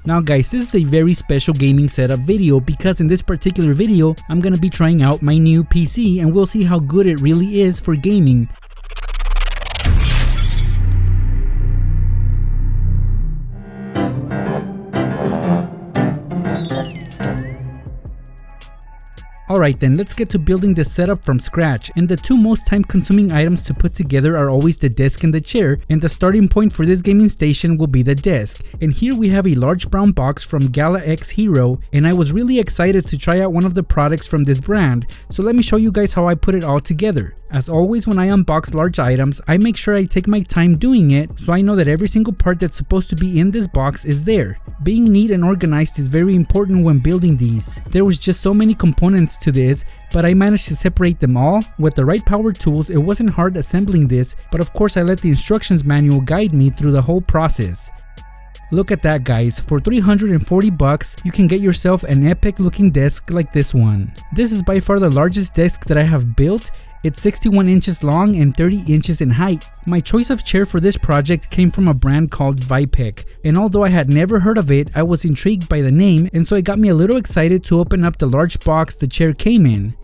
Now guys, this is a very special gaming setup video because in this particular video, I'm gonna be trying out my new PC and we'll see how good it really is for gaming. Alright then, let's get to building this setup from scratch, and the two most time consuming items to put together are always the desk and the chair, and the starting point for this gaming station will be the desk. And here we have a large brown box from Gala X Hero, and I was really excited to try out one of the products from this brand, so let me show you guys how I put it all together. As always, when I unbox large items, I make sure I take my time doing it, so I know that every single part that's supposed to be in this box is there. Being neat and organized is very important when building these. There was just so many components to this, but I managed to separate them all. With the right power tools, it wasn't hard assembling this, but of course I let the instructions manual guide me through the whole process. Look at that guys, for 340 bucks, you can get yourself an epic looking desk like this one. This is by far the largest desk that I have built. It's 61 inches long and 30 inches in height. My choice of chair for this project came from a brand called Vipek, and although I had never heard of it, I was intrigued by the name, and so it got me a little excited to open up the large box the chair came in.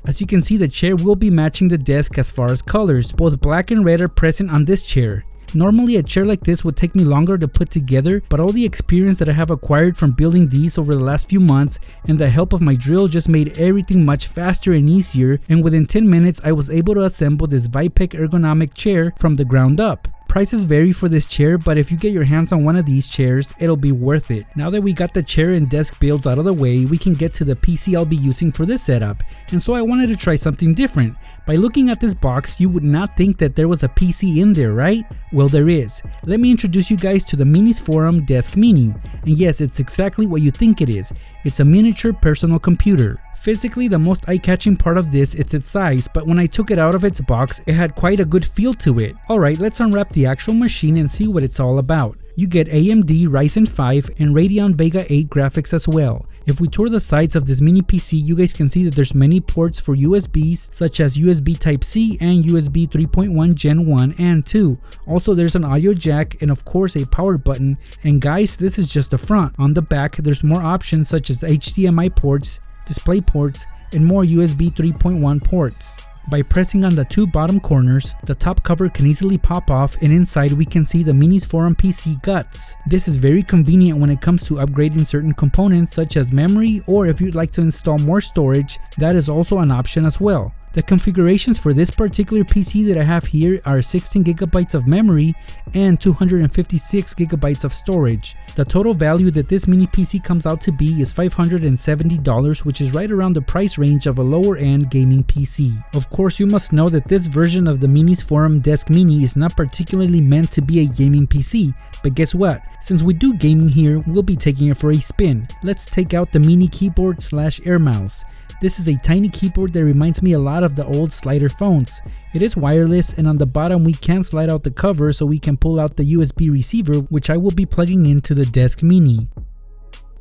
As you can see, the chair will be matching the desk as far as colors. Both black and red are present on this chair. Normally a chair like this would take me longer to put together, but all the experience that I have acquired from building these over the last few months and the help of my drill just made everything much faster and easier, and within 10 minutes I was able to assemble this Vipek ergonomic chair from the ground up. Prices vary for this chair, but if you get your hands on one of these chairs, it'll be worth it. Now that we got the chair and desk builds out of the way, we can get to the PC I'll be using for this setup, and so I wanted to try something different. By looking at this box, you would not think that there was a PC in there, right? Well, there is. Let me introduce you guys to the MinisForum Desk Mini, and yes, it's exactly what you think it is. It's a miniature personal computer. Physically, the most eye-catching part of this is its size, but when I took it out of its box, it had quite a good feel to it. Alright, let's unwrap the actual machine and see what it's all about. You get AMD Ryzen 5 and Radeon Vega 8 graphics as well. If we tour the sides of this mini PC, you guys can see that there's many ports for USBs, such as USB Type-C and USB 3.1 Gen 1 and 2. Also, there's an audio jack and of course a power button. And guys, this is just the front. On the back, there's more options such as HDMI ports, display ports, and more USB 3.1 ports. By pressing on the two bottom corners, the top cover can easily pop off, and inside we can see the MinisForum PC guts. This is very convenient when it comes to upgrading certain components such as memory, or if you'd like to install more storage, that is also an option as well. The configurations for this particular PC that I have here are 16GB of memory and 256GB of storage. The total value that this mini PC comes out to be is $570, which is right around the price range of a lower end gaming PC. Of course, you must know that this version of the MinisForum Desk Mini is not particularly meant to be a gaming PC, but guess what? Since we do gaming here, we'll be taking it for a spin. Let's take out the mini keyboard / air mouse. This is a tiny keyboard that reminds me a lot of the old slider phones. It is wireless, and on the bottom we can slide out the cover so we can pull out the USB receiver, which I will be plugging into the Desk Mini.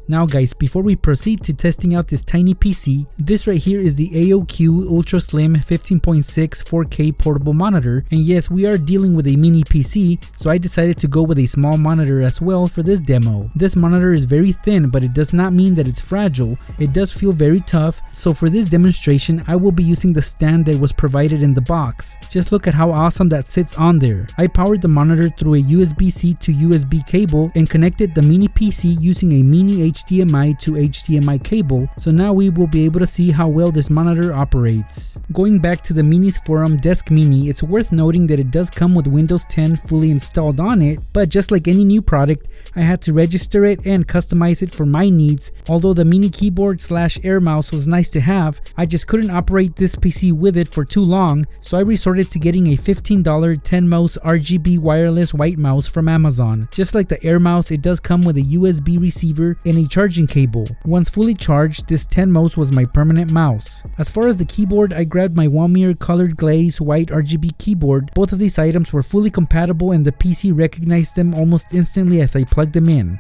Now guys, before we proceed to testing out this tiny PC, this right here is the AOQ Ultra Slim 15.6 4K portable monitor, and yes, we are dealing with a mini PC, so I decided to go with a small monitor as well for this demo. This monitor is very thin, but it does not mean that it's fragile. It does feel very tough, so for this demonstration, I will be using the stand that was provided in the box. Just look at how awesome that sits on there. I powered the monitor through a USB-C to USB cable and connected the mini PC using a mini HDMI to HDMI cable, so now we will be able to see how well this monitor operates. Going back to the MinisForum Desk Mini, it's worth noting that it does come with Windows 10 fully installed on it, but just like any new product, I had to register it and customize it for my needs. Although the mini keyboard / air mouse was nice to have, I just couldn't operate this PC with it for too long, so I resorted to getting a $15 10-mouse RGB wireless white mouse from Amazon. Just like the air mouse, it does come with a USB receiver and a charging cable. Once fully charged, this 10 mouse was my permanent mouse. As far as the keyboard, I grabbed my Walmir colored glaze white RGB keyboard. Both of these items were fully compatible and the PC recognized them almost instantly as I plugged them in.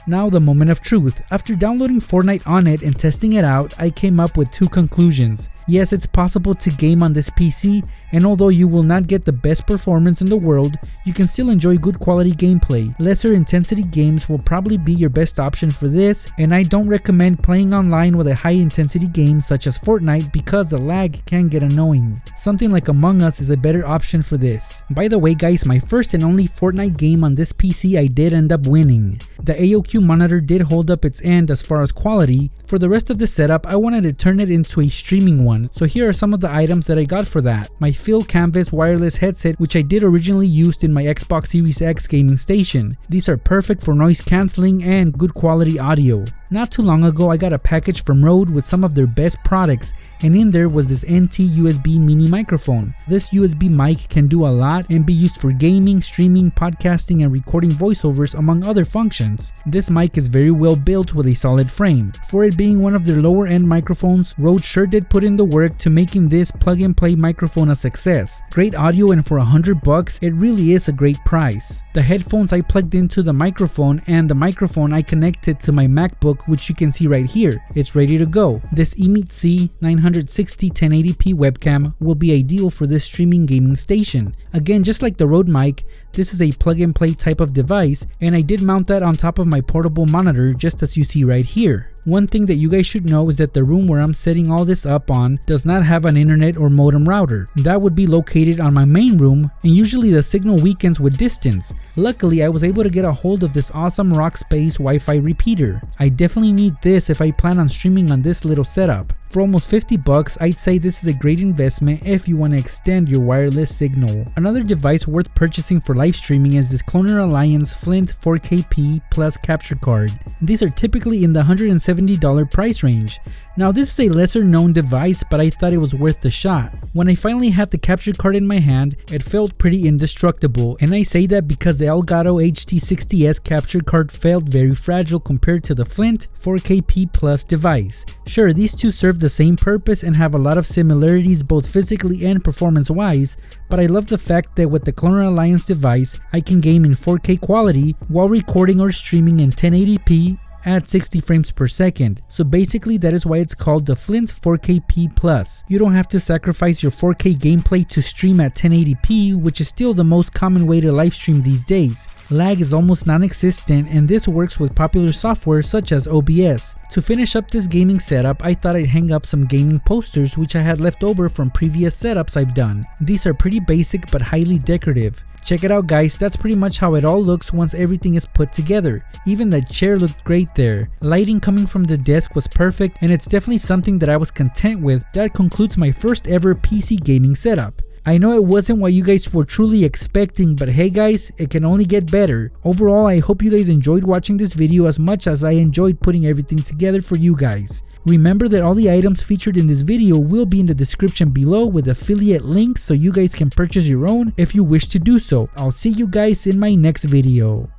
Now the moment of truth. After downloading Fortnite on it and testing it out, I came up with two conclusions. Yes, it's possible to game on this PC, and although you will not get the best performance in the world, you can still enjoy good quality gameplay. Lesser intensity games will probably be your best option for this, and I don't recommend playing online with a high intensity game such as Fortnite because the lag can get annoying. Something like Among Us is a better option for this. By the way guys, my first and only Fortnite game on this PC I did end up winning. The AOQ monitor did hold up its end as far as quality. For the rest of the setup, I wanted to turn it into a streaming one, so here are some of the items that I got for that. My Phil Canvas wireless headset, which I did originally use in my Xbox Series X gaming station. These are perfect for noise cancelling and good quality audio. Not too long ago, I got a package from Rode with some of their best products, and in there was this NT USB mini microphone. This USB mic can do a lot and be used for gaming, streaming, podcasting, and recording voiceovers among other functions. This mic is very well built with a solid frame. For it being one of their lower end microphones, Rode sure did put in the work to making this plug and play microphone a success. Great audio, and for $100, it really is a great price. The headphones I plugged into the microphone, and the microphone I connected to my MacBook, which you can see right here. It's ready to go. This eMeet-C 960 1080p webcam will be ideal for this streaming gaming station. Again, just like the Rode mic, this is a plug and play type of device, and I did mount that on top of my portable monitor just as you see right here. One thing that you guys should know is that the room where I'm setting all this up on does not have an internet or modem router. That would be located on my main room, and usually the signal weakens with distance. Luckily, I was able to get a hold of this awesome Rockspace Wi-Fi repeater. I definitely need this if I plan on streaming on this little setup. For almost $50, I'd say this is a great investment if you want to extend your wireless signal. Another device worth purchasing for live streaming is this Cloner Alliance Flint 4KP Plus capture card. These are typically in the $170 price range. Now this is a lesser known device, but I thought it was worth the shot. When I finally had the capture card in my hand, it felt pretty indestructible, and I say that because the Elgato HT60S capture card felt very fragile compared to the Flint 4KP Plus device. Sure, these two serve the same purpose and have a lot of similarities both physically and performance wise, but I love the fact that with the Cloner Alliance device, I can game in 4K quality while recording or streaming in 1080p at 60 frames per second. So basically that is why it's called the Flint 4KP Plus. You don't have to sacrifice your 4K gameplay to stream at 1080p, which is still the most common way to live stream these days. Lag is almost non-existent, and this works with popular software such as OBS. To finish up this gaming setup, I thought I'd hang up some gaming posters which I had left over from previous setups I've done. These are pretty basic but highly decorative. Check it out guys, that's pretty much how it all looks once everything is put together. Even the chair looked great there. Lighting coming from the desk was perfect, and it's definitely something that I was content with. That concludes my first ever PC gaming setup. I know it wasn't what you guys were truly expecting, but hey guys, it can only get better. Overall, I hope you guys enjoyed watching this video as much as I enjoyed putting everything together for you guys. Remember that all the items featured in this video will be in the description below with affiliate links so you guys can purchase your own if you wish to do so. I'll see you guys in my next video.